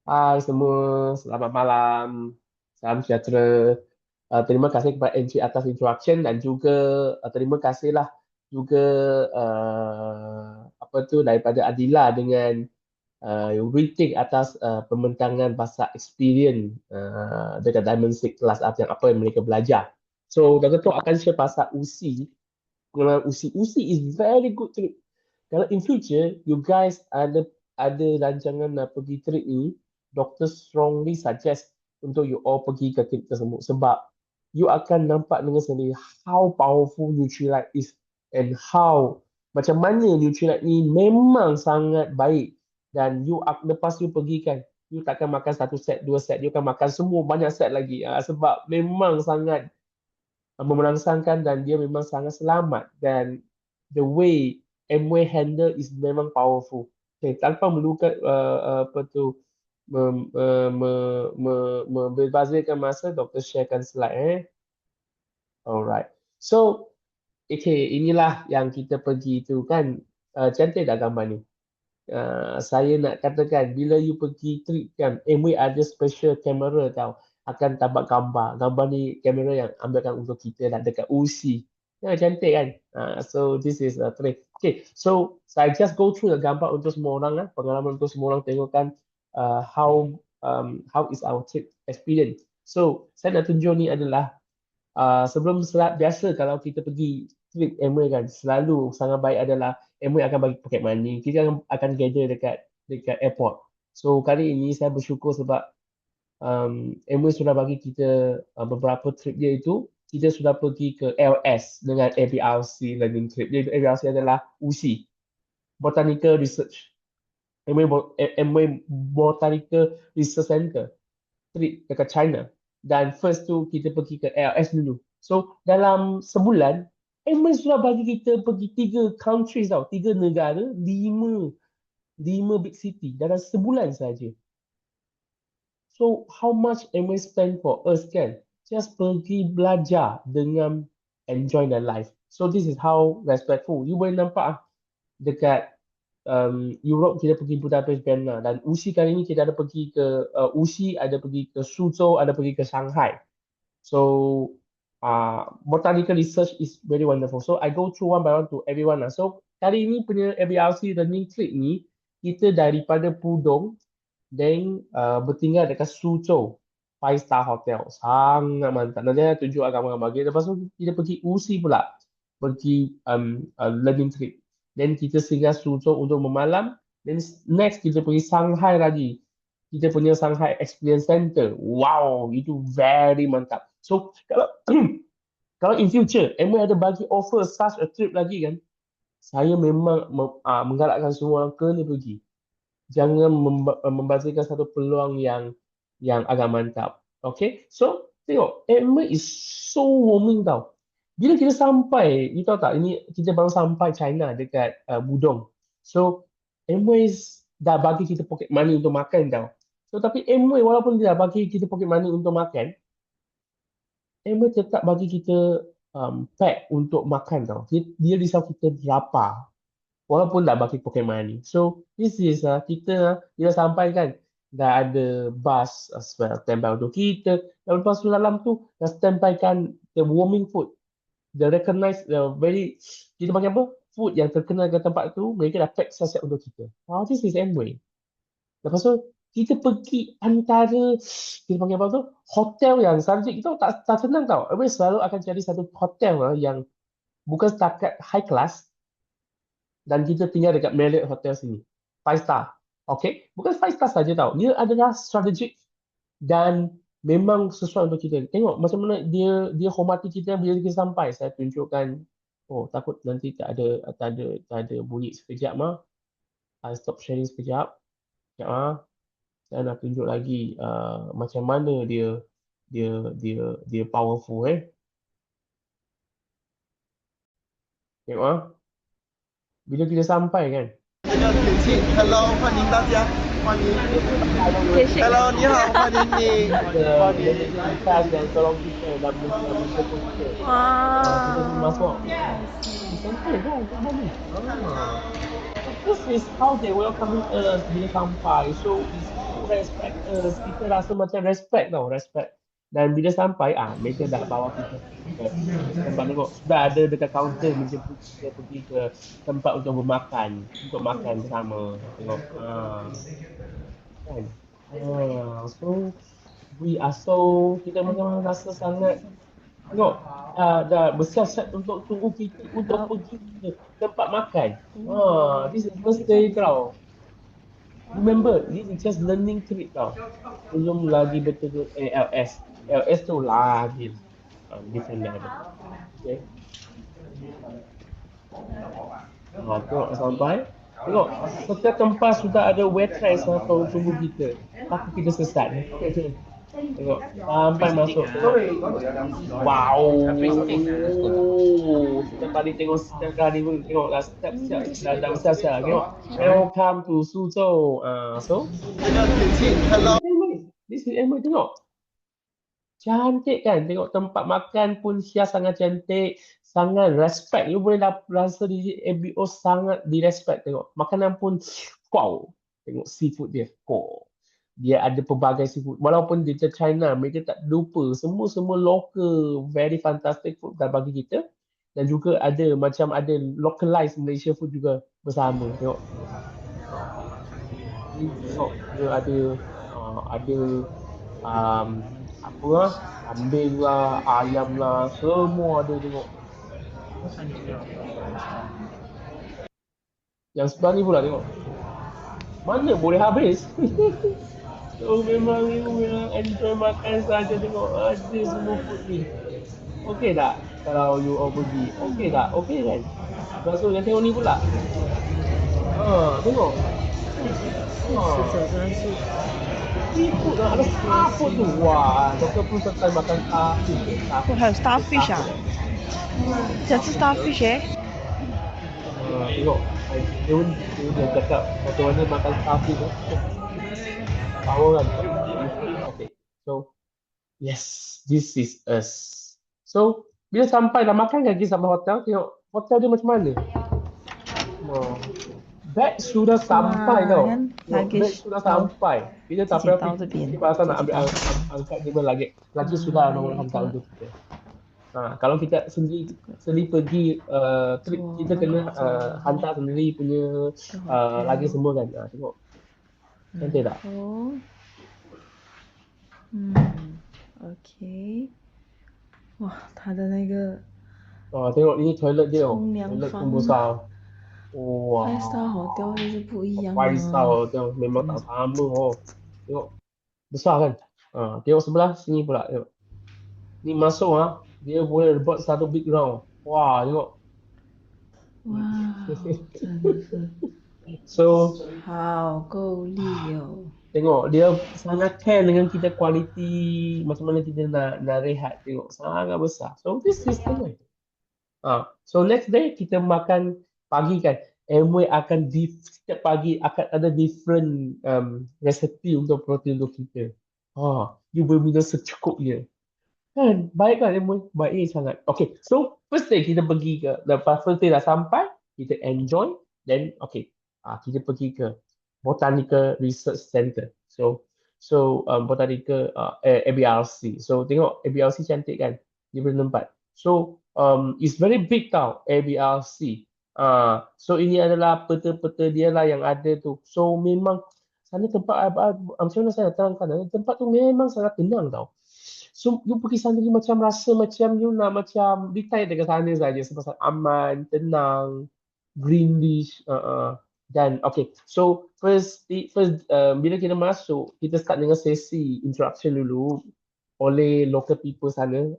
Hai semua, selamat malam. Salam sejahtera. Terima kasih kepada Entry atas introduction dan juga terima kasihlah juga apa tu daripada Adila dengan retake atas pembentangan pasal experience dekat Diamond Six Class Up yang apa yang mereka belajar. So, Dr. Tok akan share pasal UC. Pengalaman UC. UC is very good trip. Kalau in future, you guys ada rancangan nak pergi trip ni, doctor strongly suggest untuk you all pergi ke trip tersebut sebab you akan nampak dengan sendiri how powerful Nutrilite is and how macam mana Nutrilite ni memang sangat baik dan lepas you pergi kan, you takkan makan satu set, dua set, you akan makan semua banyak set lagi sebab memang sangat merangsangkan dan dia memang sangat selamat dan the way Amway handle is memang powerful. Okay, tanpa melukat apa tu membazirkan masa, Dr. sharekan slide Alright. So, okay, inilah yang kita pergi tu kan. Cantik tak gambar ni? Saya nak katakan bila you pergi trip kan, Amway ada special camera tau, akan tambah gambar. Gambar ni kamera yang ambilkan untuk kita lah dekat UC. Ya, cantik kan? So this is a trip. Okay, so saya just go through the gambar untuk semua orang pengalaman untuk semua orang tengok kan how is our trip experience. So saya nak tunjuk ni adalah biasa kalau kita pergi trip Amway kan selalu sangat baik adalah Amway akan bagi pocket money. Kita akan gather dekat airport. So kali ini saya bersyukur sebab Amway sudah bagi kita beberapa trip dia itu. Kita sudah pergi ke LS dengan ABRC learning trip. Jadi ABRC adalah UC, Botanical Research. Amway Botanical Research Center trip dekat China. Dan first tu kita pergi ke LS dulu. So dalam sebulan, Emirates sudah bagi kita pergi 3 countries tau. 3 negara, 5 big city dalam sebulan saja. So how much Emirates spend for us kan? Just pergi belajar dengan enjoy their life. So this is how respectful. You boleh nampak dekat Europe kita pergi Budapest, Vienna dan UC kali ini kita ada pergi ke UC, ada pergi ke Suzhou, ada pergi ke Shanghai. So botanical research is very wonderful. So I go through one by one to everyone lah. So kali ini punya ABRC learning trip ni kita daripada Pudong then bertinggal dekat Suzhou 5 star hotel. Sangat mantap. Nanti saya tunjuk gambar-gambar kita. Lepas tu kita pergi UC pula. Pergi learning trip. Then kita singgah Suzhou untuk memalam. Then next kita pergi Shanghai lagi. Kita punya Shanghai Experience Center. Wow, itu very mantap. So kalau kalau in future MA ada bagi offer such a trip lagi kan, saya memang menggalakkan semua orang kena pergi. Jangan membazirkan satu peluang yang agak mantap. Okay, so tengok MA is so warming tau. Bila kita sampai, you tahu tak, ini kita baru sampai China dekat Budong. So, Amway dah bagi kita pocket money untuk makan tau. So, tapi Amway walaupun dia dah bagi kita pocket money untuk makan, Amway tetap bagi kita pack untuk makan tau. Dia risau kita lapar. Walaupun dah bagi pocket money. So, this is bila sampai kan, dah ada bus as well, standby untuk kita. Dan lepas tu dalam tu, dah standbykan the warming food the recognized kita panggil apa food yang terkenal ke tempat tu mereka dah pack siap-siap untuk kita. This is Amway. Lepas tu kita pergi antara kita panggil apa tu hotel yang subjek kita tak senang tau. Amway selalu akan cari satu hotel yang bukan setakat high class dan kita tinggal dekat Marriott Hotel sini 5 star. Okay, bukan 5 star saja tau, dia adalah strategic dan memang sesuai untuk kita. Tengok macam mana dia hormati kita bila kita sampai. Saya tunjukkan. Oh, takut nanti tak ada bunyi sekejap mah. I stop sharing sekejap. Sekejap Saya nak tunjuk lagi macam mana dia powerful Tengok bila kita sampai kan. Hello，欢迎大家，欢迎。Hello，你好，欢迎你。欢迎。yang tolong kita dan menjemput kita. Kita masuk. Sampai kan kat mana? This is how they welcome us bila sampai. So it's respecters. Kita rasa macam respect tau, respect. Dan bila sampai, mereka dah bawa kita ke tempat tengok. Sudah ada dekat kaunter menjemput kita pergi ke tempat untuk bermakan, untuk makan bersama. Tengok. Kan? So kita memang rasa sangat tengok dah bersiasat untuk tunggu kita untuk pergi ke tempat makan. This is first day tau. Remember, this is just learning trip tau. Belum lagi betul ALS. ALS tu lagi different level. Okay. Tengok sampai. Tengok, setiap tempat sudah ada waitress atau tunggu kita. Takut kita sesat. Tengok, sampai masuk. Wow. Setiap kali tengok, tengok lah. Setiap dah besar-besar. Tengok, welcome to Suzhou. So, this is Emma, tengok. Cantik kan? Tengok tempat makan pun hias sangat cantik. Sangat respect. You boleh rasa di MBO sangat di respect. Tengok. Makanan pun wow. Tengok seafood dia. Dia ada pelbagai seafood. Walaupun dia China, mereka tak lupa. Semua local, very fantastic food dah bagi kita. Dan juga ada localized Malaysia food juga bersama. Tengok. Tengok. Dia ada kambing lah, ayam lah, semua ada tengok. Yang sebelah ni pula tengok. Mana boleh habis? So memang you enjoy makan saja tengok. Ada semua food ni. Okey tak? Kalau you pergi. Okey tak? Okey kan? Lepas tu yang tengok ni pula. Tengok. Seafood lah, ada apa tu? Wah, doktor pun serta makan starfish. 还有 starfish 想吃 starfish Tengok, dia cakap macam mana makan starfish tu. Power kan? Okay, so yes, this is us. So, bila sampai dah makan lagi sampai hotel, tengok hotel dia macam mana? Bag sudah sampai tau. Bag sudah sampai. Kita tak pernah fikir pasal nak ambil angkat dia lagi. Lagi sudah nombor hantar untuk kita. Kalau kita sendiri pergi trip, kita kena hantar sendiri punya lagi semua kan. Tengok. Cantik tak? OK。哇，它的那个 tengok ini toilet dia. Toilet pun besar. Wah. 5 star hotel 就是不一样 5 star hotel memang tak sama. Tengok. Besar kan? Tengok sebelah sini pula. Tengok. Ni masuk dia boleh buat satu big round. Wah, tengok. Wah, 真的是 So, 好够力哦。 tengok dia sangat care dengan kita kualiti macam mana kita nak rehat. Tengok sangat besar. So this is the way. So next day kita makan pagi kan. Amway akan setiap pagi akan ada different recipe untuk protein untuk kita. You boleh minum secukupnya. Kan? Baik kan Amway? Baik sangat. Okay, so first day kita pergi ke, lepas first day dah sampai, kita enjoy. Then okay, kita pergi ke Botanical Research Center. So Botanical ABRC. So tengok ABRC cantik kan? Dia punya tempat. So it's very big tau ABRC. So ini adalah peta-peta dia lah yang ada tu. So memang sana tempat macam mana saya terangkan, tempat tu memang sangat tenang tau. So you pergi sana you macam rasa macam you nak macam retire dekat sana saja sebab aman, tenang, greenish. Dan okay, so first bila kita masuk, kita start dengan sesi introduction dulu oleh local people sana,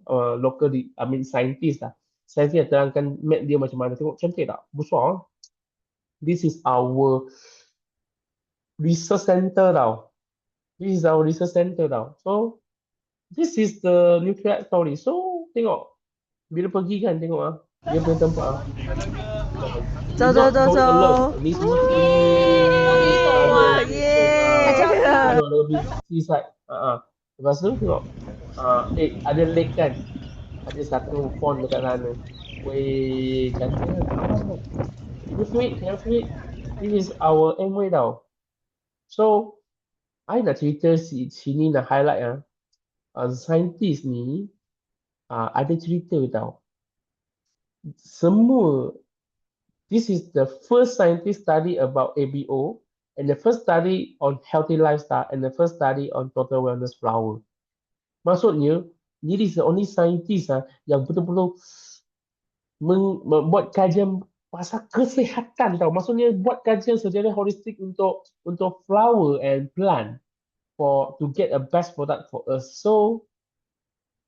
scientist lah. Scientist terangkan map dia macam mana. Tengok cantik tak? Besar. This is our research center tau. So this is the nuclear story. So tengok bila pergi kan tengok dia punya tempat. 走。哇耶！ Seaside. Lepas tu tengok ada lake kan. Ada satu pond dekat sana. Weh, cantik kan. Have sweet. This is our Amway tau. So I nak cerita sini nak highlight saintis ni ada cerita tau. Semua, this is the first scientist study about ABO and the first study on healthy lifestyle and the first study on total wellness flower. Maksudnya, this is the only scientist yang betul-betul membuat kajian pasal kesihatan tau. Maksudnya buat kajian secara holistik untuk flower and plant to get a best product for us. So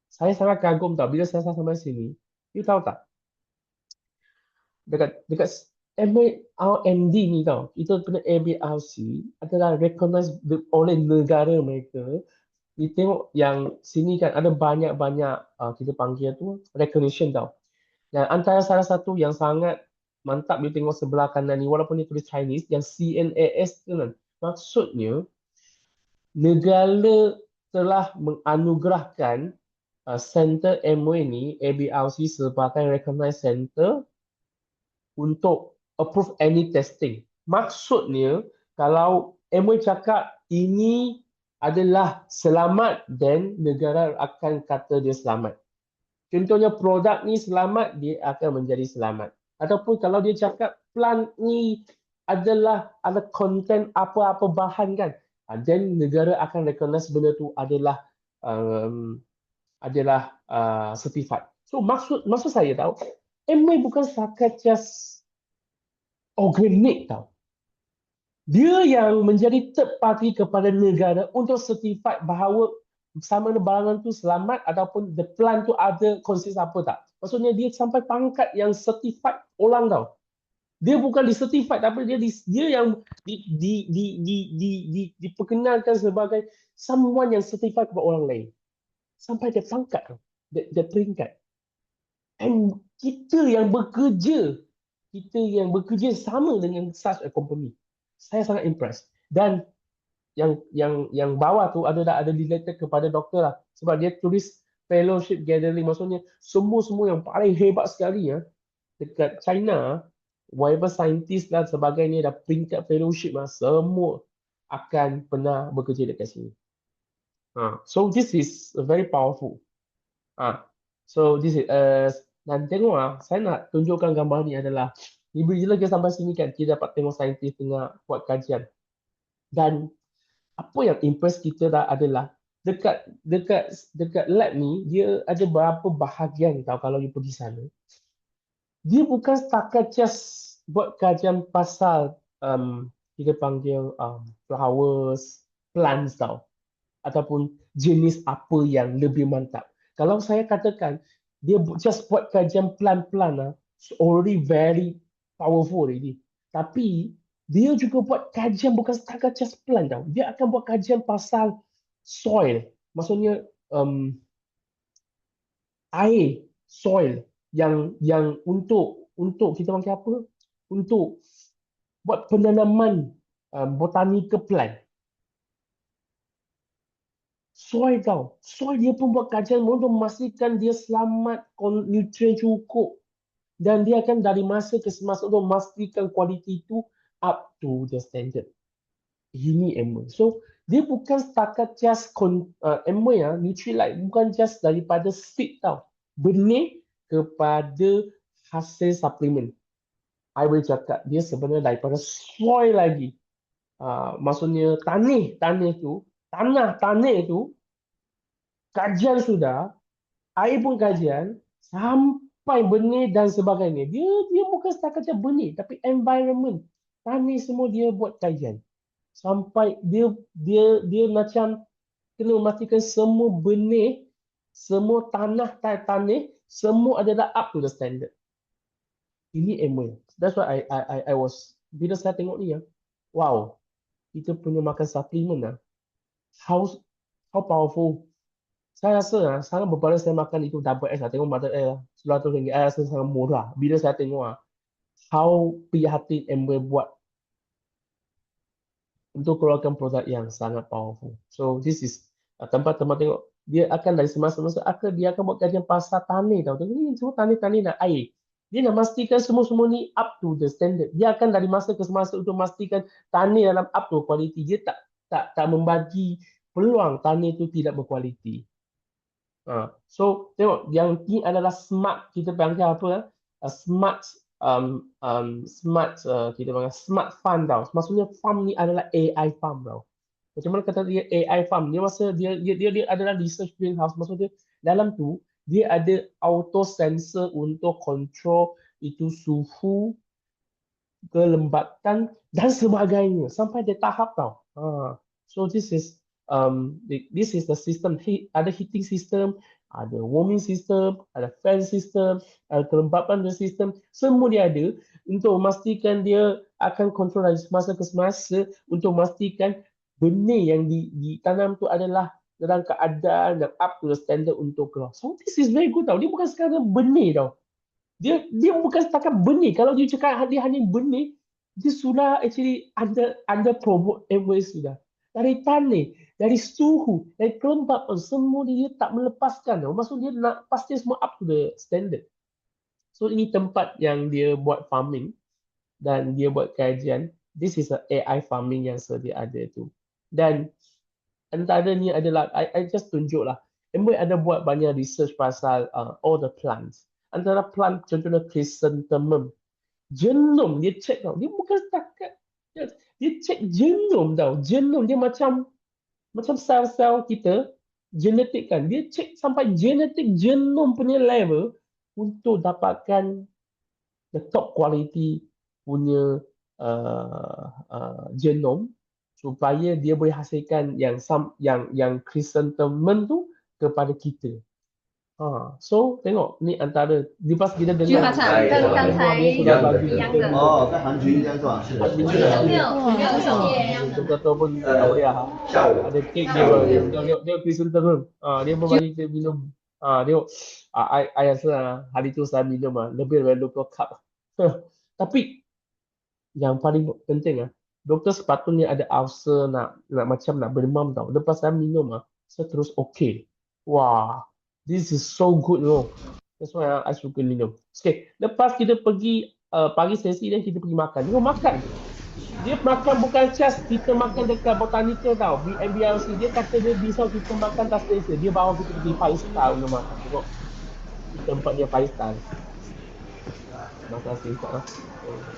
saya sangat kagum tau bila saya sampai sini. You tahu tak? Dekat MD ni tau, itu punya ABRC adalah recognized oleh negara mereka. Kita tengok yang sini kan ada banyak-banyak kita panggil tu recognition tau. Dan antara salah satu yang sangat mantap dia tengok sebelah kanan ni walaupun dia tulis Chinese yang CNAS tu kan. Maksudnya negara telah menganugerahkan center MOE ni ABRC sebagai recognized center untuk approve any testing. Maksudnya kalau MOE cakap ini adalah selamat dan negara akan kata dia selamat. Contohnya produk ni selamat, dia akan menjadi selamat. Ataupun kalau dia cakap plant ni adalah ada konten apa-apa bahan kan, then negara akan recognize benda tu adalah certified. So maksud saya tahu, MA bukan setakat just organik tau. Dia yang menjadi third party kepada negara untuk certified bahawa sama ada barangan tu selamat ataupun the plant tu ada konsist apa tak. Maksudnya dia sampai pangkat yang certified orang tau. Dia bukan di-certified tapi dia yang diperkenalkan sebagai someone yang certified kepada orang lain. Sampai dia pangkat tau. Dia peringkat. And kita yang bekerja sama dengan such a company. Saya sangat impressed. Dan yang bawah tu ada related kepada doktor lah. Sebab dia tulis fellowship gathering. Maksudnya semua yang paling hebat sekali dekat China, whatever scientist dan sebagainya dah peringkat fellowship semua akan pernah bekerja dekat sini. So this is very powerful. So this is dan tengok saya nak tunjukkan gambar ni adalah bila kita sampai sini kan kita dapat tengok saintis tengah buat kajian. Dan apa yang impress kita adalah dekat lab ni dia ada berapa bahagian tau kalau you pergi sana. Dia bukan setakat just buat kajian pasal kita panggil flowers, plants tau. Ataupun jenis apa yang lebih mantap. Kalau saya katakan dia just buat kajian plant-plant already very powerful already. Tapi dia juga buat kajian bukan setakat just plant tau. Dia akan buat kajian pasal soil. Maksudnya air, soil yang untuk kita panggil apa? Untuk buat penanaman botanical plant. Soil tau. Soil dia pun buat kajian untuk memastikan dia selamat, nutrien cukup. Dan dia akan dari masa ke semasa untuk memastikan kualiti itu up to the standard. Ini MOE. So, dia bukan setakat just MOE Nutrilite bukan just daripada seed tau. Benih kepada hasil suplemen. I boleh cakap dia sebenarnya daripada soil lagi. Maksudnya tanah tu kajian sudah, air pun kajian, sampai benih dan sebagainya. Dia bukan setakat benih tapi environment. Tanah semua dia buat kajian. Sampai dia macam kena memastikan semua benih, semua tanah, semua adalah up to the standard. Ini MOE. That's why I was, bila saya tengok ni wow, kita punya makan suplemen how powerful. Saya rasa sangat berbalik saya makan itu double X tengok mother air RM100 rasa sangat murah. Bila saya tengok how prihatin MOE buat untuk keluarkan produk yang sangat powerful. So this is tempat-tempat tengok dia akan dari semasa-masa dia akan buat kajian pasal tanah tau. Ini semua tanah dan air. Dia nak pastikan semua ni up to the standard. Dia akan dari masa ke semasa untuk memastikan tanah dalam up to quality. Dia tak tak membagi peluang tanah itu tidak berkualiti. So tengok yang ni adalah smart, kita panggil apa? Smart kita panggil smart farm tau. Maksudnya farm ni adalah AI farm tau. Macam mana kata dia AI farm? Dia masa dia adalah research greenhouse. Maksudnya dalam tu dia ada auto sensor untuk control itu suhu, kelembapan dan sebagainya sampai dia tahap tau. So this is the system. Ada heating system, ada warming system, ada fan system, ada kelembapan system. Semua dia ada untuk memastikan dia akan kontrol dari semasa ke semasa untuk memastikan benih yang ditanam tu adalah dalam keadaan yang up to the standard untuk keluar. So this is very good tau. Dia bukan sekadar benih tau. Dia bukan setakat benih. Kalau dia cakap dia hanya benih, dia sudah actually under promote MOA sudah. Dari tanah, dari suhu, dari kelembapan, semua dia tak melepaskan. Maksud dia nak pasti semua up to the standard. So ini tempat yang dia buat farming dan dia buat kajian. This is a AI farming yang sedia ada tu. Dan antaranya adalah, I just tunjuk lah. MOA ada buat banyak research pasal all the plants. Antara plant contohnya chrysanthemum, genom dia check tau. Dia bukan setakat dia check genom tau. Genom dia macam sel-sel kita, genetik kan. Dia check sampai genetik genom punya level untuk dapatkan the top quality punya genom supaya dia boleh hasilkan yang chrysanthemum tu kepada kita. So tengok ni antara lepas kita 就 dengar 好像跟刚才一样的。哦，在韩剧应该是吧？是的。betul pun tak boleh lah. Ada kek dia chrysanthemum. Dia pun bagi kita minum. Tengok I rasa hari tu saya minum lebih dari 20 cup. Tapi yang paling penting doktor sepatutnya ada ulcer nak macam nak berdemam tau. Lepas saya minum saya terus okay. Wah, this is so good That's why I suka minum. Okay, lepas kita pergi pagi sesi dan kita pergi makan. Dia makan. Dia makan bukan just kita makan dekat botanical tau. BMBLC. Dia kata dia bisa kita makan tak selesa. Dia bawa kita pergi 5 star untuk makan. Tengok. Tempat dia 5 star. Makan selesa lah.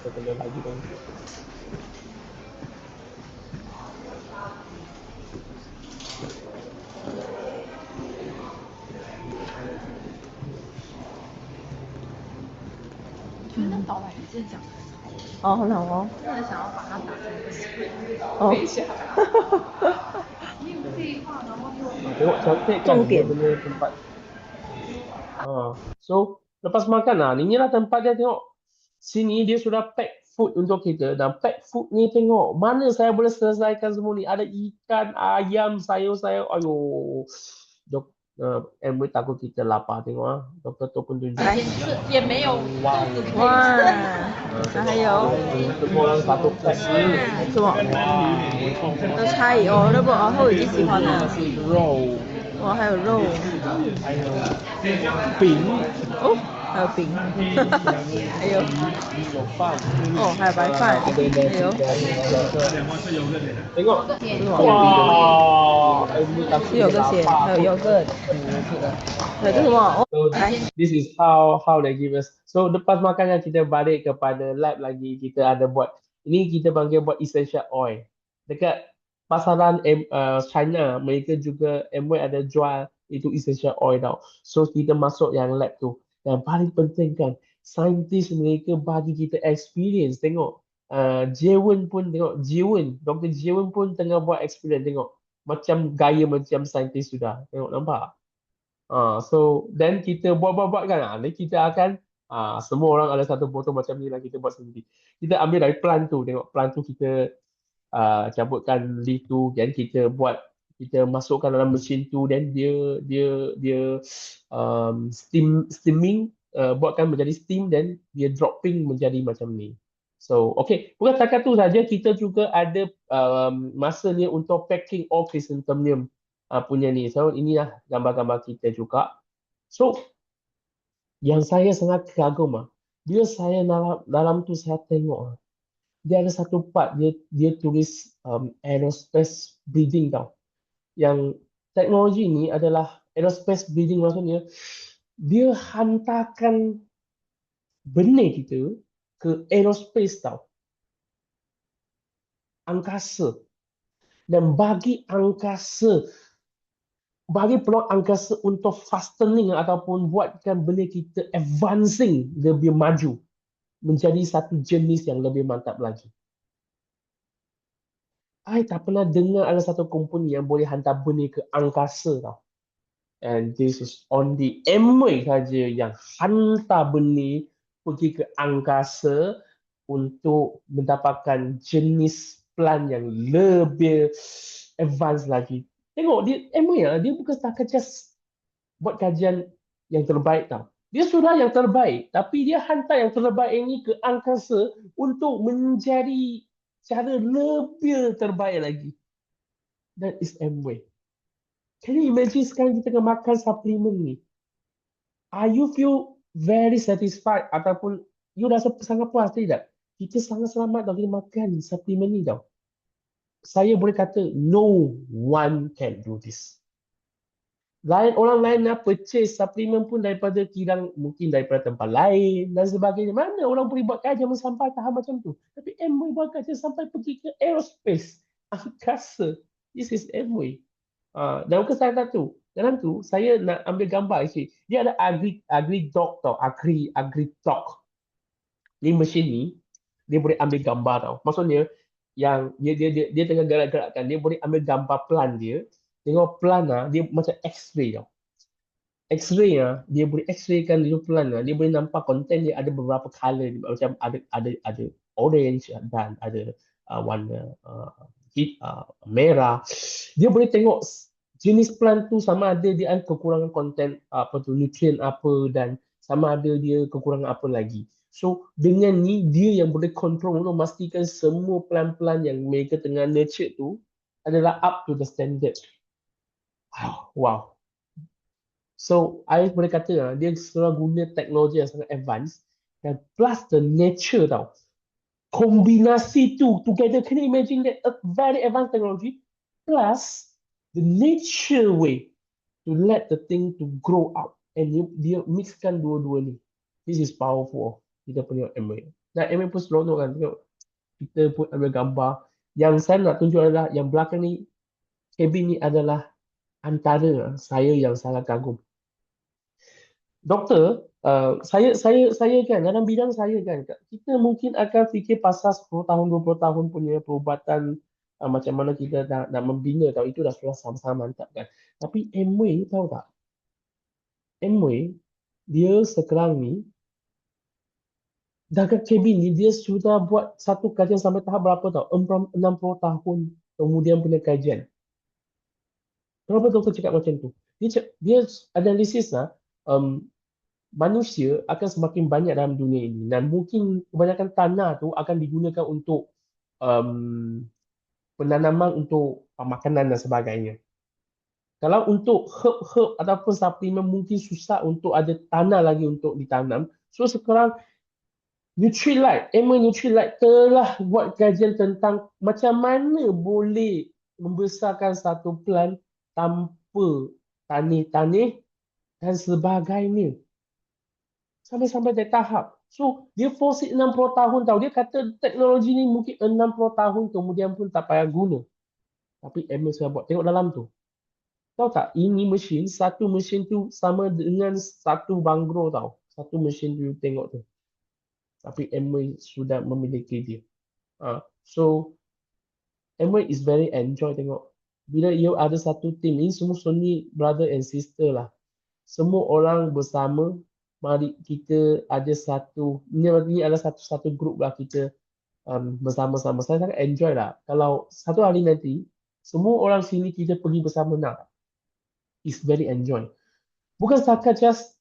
Kita kena lagi kan.很好哦。真的想要把它打成一个 script 哦背下来。你有废话，然后又 Tengok cantik kan dia punya tempat. So lepas makan ni lah tempat dia. Tengok sini dia sudah pack food untuk kita. Dan pack food ni tengok mana saya boleh selesaikan semua ni. Ada ikan, ayam, sayur-sayur. Ayo, MOA takut kita lapar. Tengok doktor tu pun tunjuk. 也没有哇，那还有 semua orang satu pack. 什么？都猜哦，那个我已经喜欢了。肉，哇，还有肉，还有饼，哦，还有饼，还有有饭，还有白饭，还有 tengok. 什么？ Wah, MOA takut 是有个咸，还有 yogurt，还有个什么？ So 来， this is how they give us. So lepas makan kan kita balik kepada lab lagi. Kita ada buat, ini kita panggil buat essential oil. Dekat pasaran China, mereka juga MOA ada jual itu essential oil tau. So kita masuk yang lab tu. Yang paling penting kan, saintis mereka bagi kita experience. Tengok, Jiwen pun tengok, Dr. Jiwen pun tengah buat experience. Tengok, macam gaya macam saintis sudah. Tengok, nampak? So then kita buat kan, ni kita akan semua orang ada satu botol macam ni lah, kita buat sendiri. Kita ambil dari plant tu, tengok plant tu kita cabutkan leaf tu, dan kita masukkan dalam mesin tu, dan dia steaming, buatkan menjadi steam, dan dia dropping menjadi macam ni. So okay, bukan setakat tu saja, kita juga ada masa ni untuk packing all chrysanthemum punya ni. So inilah gambar-gambar kita juga. So yang saya sangat kagum bila saya dalam tu saya tengok dia ada satu part dia tulis aerospace breeding tau. Yang teknologi ni adalah aerospace breeding, maksudnya dia hantarkan benih kita ke aerospace tau, angkasa. Dan bagi peluang angkasa untuk fastening ataupun buatkan benih kita advancing, lebih maju menjadi satu jenis yang lebih mantap lagi. I tak pernah dengar ada satu company yang boleh hantar benih ke angkasa tau. And this is only Amway saja yang hantar benih pergi ke angkasa untuk mendapatkan jenis plant yang lebih advance lagi. Tengok dia Amway dia bukan setakat just buat kajian yang terbaik tau. Dia sudah yang terbaik, tapi dia hantar yang terbaik ini ke angkasa untuk menjadi cara lebih terbaik lagi. That is Amway. Can you imagine sekarang kita tengah makan suplemen ni? Are you feel very satisfied ataupun you rasa sangat puas tidak? Kita sangat selamat tau kita makan suplemen ni tau. Saya boleh kata no one can do this. Orang lain nak purchase suplemen pun daripada kilang, mungkin daripada tempat lain dan sebagainya. Mana orang boleh buat kajian sampai tahap macam tu? Tapi Amway buat kajian sampai pergi ke aerospace, angkasa. This is Amway. Dan bukan setakat tu. Dalam tu, saya nak ambil gambar actually. Dia ada AgriDoc tau. AgriDoc. Ni mesin ni, dia boleh ambil gambar tau. Maksudnya, yang dia tengah gerak-gerakkan, dia boleh ambil gambar plant dia. Tengok plant dia macam X-ray tau. X-ray dia boleh X-raykan dia plant dia boleh nampak konten dia ada beberapa color, macam ada orange dan ada warna merah. Dia boleh tengok jenis plant tu sama ada dia ada kekurangan konten nutrien apa dan sama ada dia kekurangan apa lagi. So dengan ni dia yang boleh control untuk memastikan semua plant-plant yang mereka tengah nurture tu adalah up to the standard. Wow. So I boleh kata dia selalu guna teknologi yang sangat advance dan plus the nature tau. Kombinasi tu together, can you imagine that? A very advanced technology plus the nature way to let the thing to grow up, and dia mixkan dua-dua ni. This is powerful. Kita punya Amway. Dan Amway pun seronok kan. Tengok, kita pun ambil gambar. Yang saya nak tunjuk adalah yang belakang ni, cabin ni adalah antara saya yang sangat kagum. Doktor, saya kan dalam bidang saya kan, kita mungkin akan fikir pasal 10 tahun 20 tahun punya perubatan macam mana kita nak membina tau, itu dah sudah sama-sama mantap kan. Tapi Amway tahu tak? Amway dia sekarang ni dekat cabin ni dia sudah buat satu kajian sampai tahap berapa tau? 60 tahun kemudian punya kajian. Kenapa doktor cakap macam tu? Dia analisis manusia akan semakin banyak dalam dunia ini dan mungkin kebanyakan tanah tu akan digunakan untuk penanaman untuk makanan dan sebagainya. Kalau untuk herb ataupun suplemen mungkin susah untuk ada tanah lagi untuk ditanam. So sekarang Nutrilite, Amway Nutrilite telah buat kajian tentang macam mana boleh membesarkan satu plant tanpa tanih-tanih dan sebagainya. Sampai-sampai dari tahap. So, dia foresee 60 tahun tau. Dia kata teknologi ni mungkin 60 tahun kemudian pun tak payah guna. Tapi Amway sudah buat. Tengok dalam tu. Tahu tak, ini mesin, satu mesin tu sama dengan satu bangro tau. Satu mesin tu tengok tu. Tapi Amway sudah memiliki dia. So, Amway is very enjoy tengok. Bila you ada satu team, ini semua Sony brother and sister lah. Semua orang bersama, mari kita ada satu, ini adalah satu grup lah kita bersama-sama. Saya sangat enjoy lah. Kalau satu hari nanti, semua orang sini kita pergi bersama nak. It's very enjoy. Bukan setakat just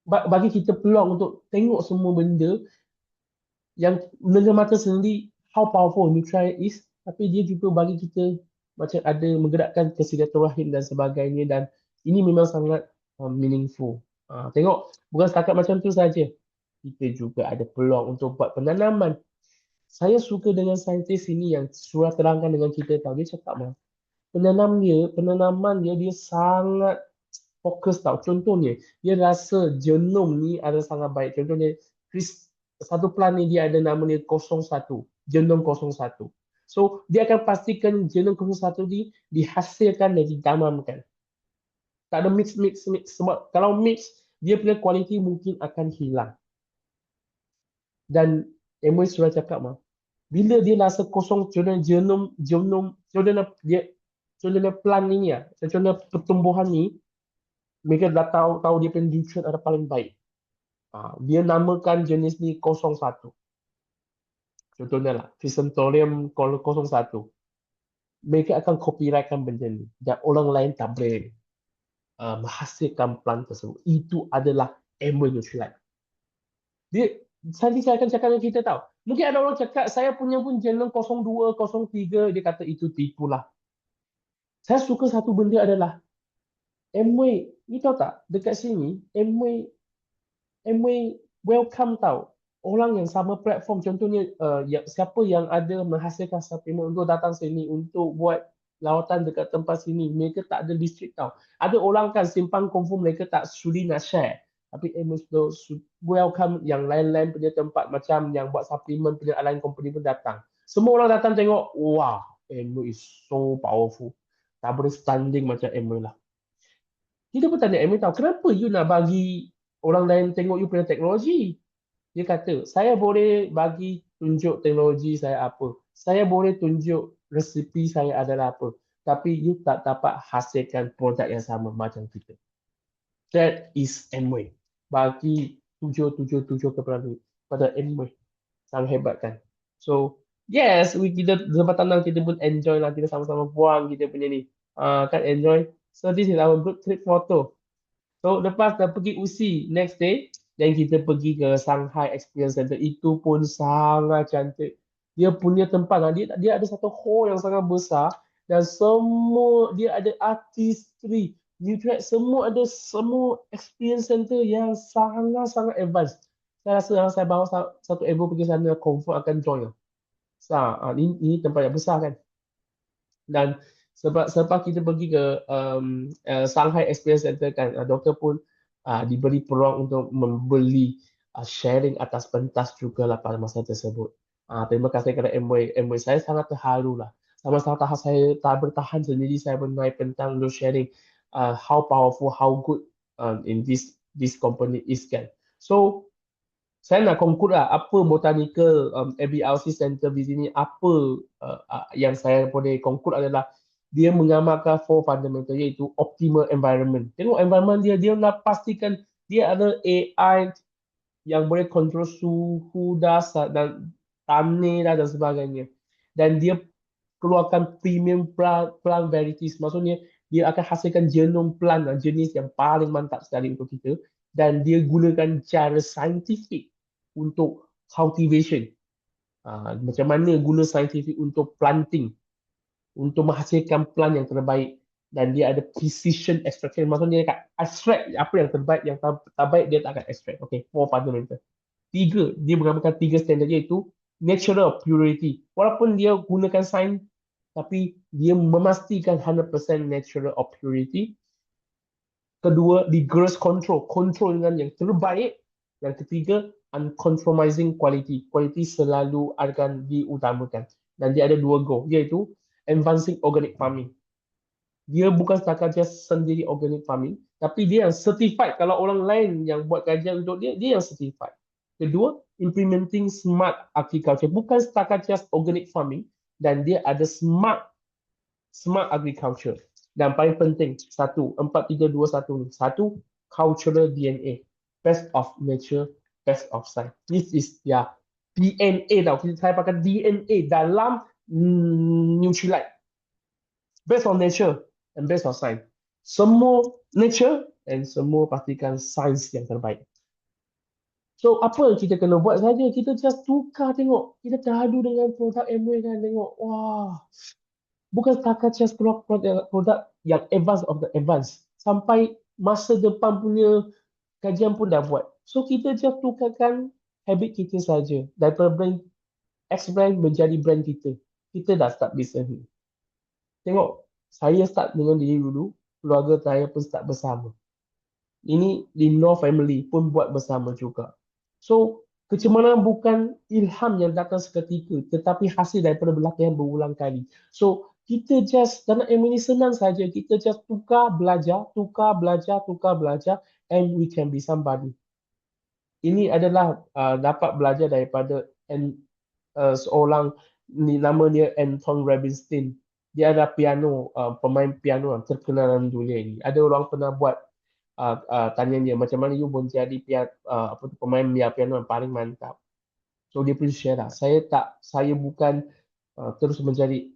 bagi kita peluang untuk tengok semua benda yang dengan mata sendiri how powerful Nutrilite is, tapi dia juga bagi kita macam ada menggerakkan kesilaturahim dan sebagainya, dan ini memang sangat meaningful. Tengok, bukan setakat macam tu saja. kita juga ada peluang untuk buat penanaman. Saya suka dengan saintis ini yang surah terangkan dengan kita tahu. Dia cakap mah, penanaman dia sangat fokus tau. Contohnya, dia rasa genom ni ada sangat baik. Contohnya, satu plant ni dia ada nama dia 01, genom 01. So, dia akan pastikan genom 01 ni dihasilkan dan ditanamkan. Tak ada mix. Sebab kalau mix, dia punya kualiti mungkin akan hilang. Dan MOE sudah cakap mah, bila dia rasa kosong, contohnya plant ni ya, contohnya pertumbuhan ni, mereka dah tahu dia punya nutrient ada paling baik. Dia namakan jenis ni 01. Contohnya lah, Chrysanthemum 01. Mereka akan copyrightkan benda ni. Dan orang lain tak boleh menghasilkan plant tersebut. Itu adalah MOE Nutrilite. Nanti saya akan cakap dengan kita tahu. Mungkin ada orang cakap, saya punya pun genom 02, 03, dia kata itu tipu lah. Saya suka satu benda adalah, MOE, ni tahu tak, dekat sini, MOE welcome tahu. Orang yang sama platform, contohnya siapa yang ada menghasilkan supplement untuk datang sini, untuk buat lawatan dekat tempat sini, mereka tak ada distrik tahu. Ada orang kan simpang confirm mereka tak sudi nak share. Tapi MOE welcome yang lain-lain punya tempat macam yang buat suplemen punya lain company pun datang. Semua orang datang tengok, wah, MOE is so powerful. Tak boleh standing macam MOE lah. Kita pun tanya MOE tahu, kenapa you nak bagi orang lain tengok you punya teknologi? Dia kata, saya boleh bagi tunjuk teknologi saya apa. Saya boleh tunjuk resipi saya adalah apa. Tapi you tak dapat hasilkan produk yang sama macam kita. That is MOE. Bagi 777 kepada MOE. Sangat hebat kan. So, yes, kita tempat tanam kita pun enjoy lah. Kita sama-sama buang kita punya ni. Kan enjoy. So, this is our good trip photo. So, lepas dah pergi UC next day, dan kita pergi ke Shanghai Experience Center. Itu pun sangat cantik. Dia punya tempat lah. Dia ada satu hall yang sangat besar. Dan semua, dia ada artistry. Nutrilite semua ada semua experience center yang sangat-sangat advance. Saya rasa kalau saya bawa satu Evo pergi sana, confirm akan join. Ini tempat yang besar kan. Dan sebab kita pergi ke Shanghai Experience Center kan, doktor pun diberi peluang untuk membeli sharing atas pentas juga lah pada masa tersebut. Terima kasih kepada MOE. Saya sangat terharu lah. Sama-sama saya tak bertahan sendiri, saya menaik pentang untuk sharing how powerful, how good in this company is kan. So, saya nak conclude lah apa botanical ABRC Center di sini, apa yang saya boleh conclude adalah dia mengamalkan 4 fundamental iaitu optimal environment. Tengok environment dia nak pastikan dia ada AI yang boleh kontrol suhu dasar dan tanah dan sebagainya. Dan dia keluarkan premium plant varieties. Maksudnya dia akan hasilkan genom plant jenis yang paling mantap sekali untuk kita. Dan dia gunakan cara saintifik untuk cultivation. Macam mana guna saintifik untuk planting. Untuk menghasilkan plant yang terbaik. Dan dia ada precision extraction. Maksudnya dia akan extract apa yang terbaik, yang tak baik dia tak akan extract. Okay, 4 fundamental. 3, dia mengamalkan 3 standard iaitu natural purity. Walaupun dia gunakan sains, tapi dia memastikan 100% natural of purity. Kedua, rigorous control. Control dengan yang terbaik. Dan ketiga, uncompromising quality. Quality selalu akan diutamakan. Dan dia ada 2 goal, iaitu advancing organic farming. Dia bukan setakat just sendiri organic farming, tapi dia yang certified. Kalau orang lain yang buat kajian untuk dia yang certified. Kedua, implementing smart agriculture. Bukan setakat just organic farming, dan dia ada smart agriculture. Dan paling penting, 1, 4, 3, 2, 1 ni. 1, cultural DNA. Best of nature, best of science. This is their DNA tau. Saya pakai DNA dalam Nutrilite. Based on nature and based on science. Semua nature and semua pastikan science yang terbaik. So, apa yang kita kena buat saja? Kita just tukar tengok. Kita terhadu dengan produk MOE kan. Tengok, wah. Bukan setakat just produk yang advance of the advance. Sampai masa depan punya kajian pun dah buat. So, kita just tukarkan habit kita saja. Daripada brand X brand menjadi brand kita. Kita dah start business ni. Tengok, saya start dengan diri dulu, keluarga saya pun start bersama. Ini di North Family pun buat bersama juga. So, kecemaran bukan ilham yang datang seketika, tetapi hasil daripada latihan berulang kali. So, kita just, dalam ilmu ini senang saja, kita just tukar belajar, and we can be somebody. Ini adalah dapat belajar daripada seorang, nama dia Anton Rubinstein. Dia ada piano, pemain piano yang terkenal dalam dunia ini. Ada orang pernah buat tanya dia macam mana you menjadi pemain piano yang paling mantap. So dia pun share lah. Saya bukan terus menjadi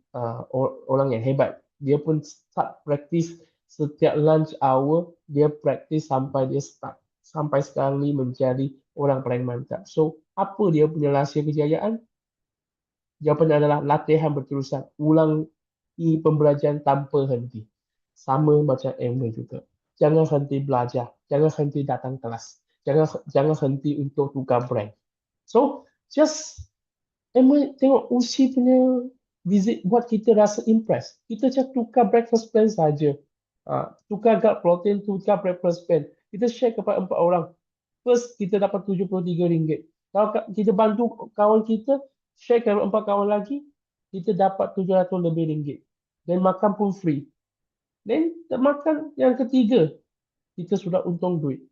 orang yang hebat. Dia pun start practice setiap lunch hour, dia practice sampai dia start. Sampai sekarang ni menjadi orang paling mantap. So apa dia punya rahsia kejayaan? Jawapannya adalah latihan berterusan. Ulangi pembelajaran tanpa henti. Sama macam Emma juga. Jangan henti belajar. Jangan henti datang kelas. Jangan henti untuk tukar brand. So, just Emma tengok Usi punya visit buat kita rasa impress. Kita just tukar breakfast plan saja. Tukar gut protein, tukar breakfast plan. Kita share kepada 4 orang. First, kita dapat RM73. Kalau kita bantu kawan kita, share kepada 4 kawan lagi, kita dapat RM700 lebih. Dan makan pun free. Dan makan yang ketiga, kita sudah untung duit.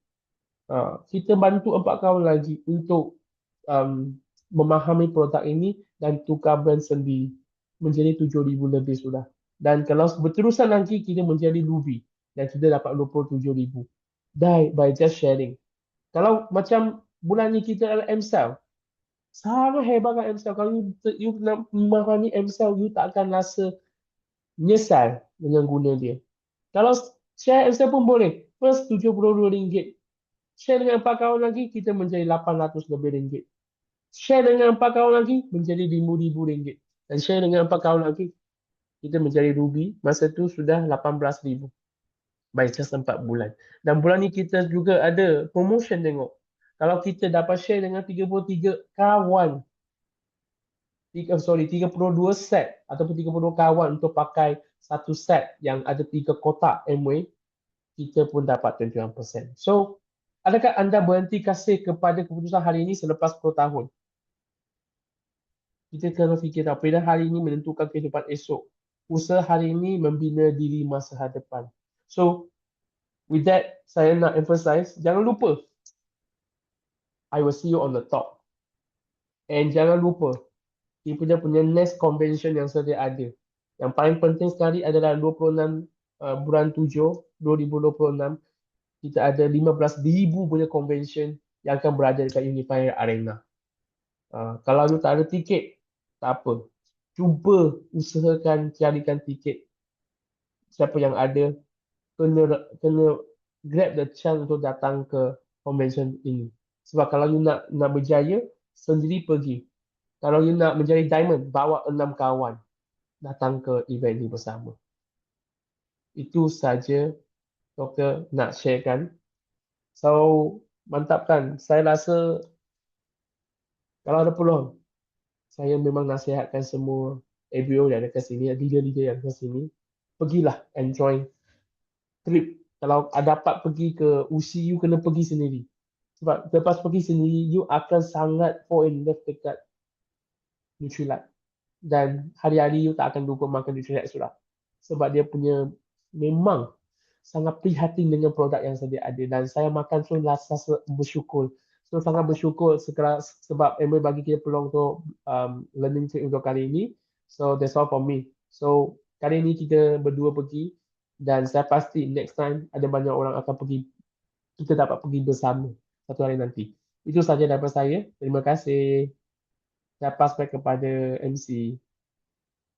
Kita bantu 4 kawan lagi untuk memahami produk ini dan tukar brand sendiri. Menjadi RM7,000 lebih sudah. Dan kalau berterusan lagi, kita menjadi Lubi. Dan kita dapat RM27,000. By just sharing. Kalau macam bulan ni kita adalah M-Cell. Sangat hebat kan M-Cell. Kalau you nak memahami M-Cell, you tak akan rasa menyesal dengan guna dia. Kalau share M-Cell pun boleh. First RM72. Share dengan 4 kawan lagi, kita menjadi RM800 lebih. Share dengan 4 kawan lagi, menjadi RM5,000. Dan share dengan 4 kawan lagi, kita menjadi Ruby. Masa tu sudah RM18,000. By just 4 bulan. Dan bulan ni kita juga ada promotion tengok. Kalau kita dapat share dengan 33 kawan, 32 set ataupun 32 kawan untuk pakai satu set yang ada 3 kotak Amway, kita pun dapat 21%. So, adakah anda berhenti kasih kepada keputusan hari ini selepas 10 tahun? Kita kena fikir tahu, pilihan hari ini menentukan kehidupan esok. Usaha hari ini membina diri masa hadapan. So, with that, saya nak emphasize, jangan lupa, I will see you on the top. And jangan lupa, kita punya next convention yang sedia ada. Yang paling penting sekali adalah 26 bulan 7, 2026, kita ada 15,000 punya convention yang akan berada dekat Unifier Arena. Kalau you tak ada tiket, tak apa. Cuba usahakan carikan tiket. Siapa yang ada, kena grab the chance untuk datang ke convention ini. Sebab kalau you nak berjaya, sendiri pergi. Kalau you nak menjadi diamond, bawa 6 kawan datang ke event ini bersama. Itu saja Doktor nak sharekan. So, mantap kan? Saya rasa kalau ada peluang, saya memang nasihatkan semua ABO yang ada ke sini, leader-leader yang ke sini, pergilah enjoy trip. Kalau dapat pergi ke UC, you kena pergi sendiri. Sebab lepas pergi sendiri, you akan sangat fall in love dekat Nutrilite. Dan hari-hari you tak akan lupa makan Nutrilite sudah. Sebab dia punya memang sangat prihatin dengan produk yang sedia ada. Dan saya makan tu rasa bersyukur. So sangat bersyukur sebab Amway bagi kita peluang untuk learning trip untuk kali ini. So that's all for me. So kali ini kita berdua pergi. Dan saya pasti next time ada banyak orang akan pergi. Kita dapat pergi bersama satu hari nanti. Itu saja daripada saya. Terima kasih. Saya pass back kepada MC.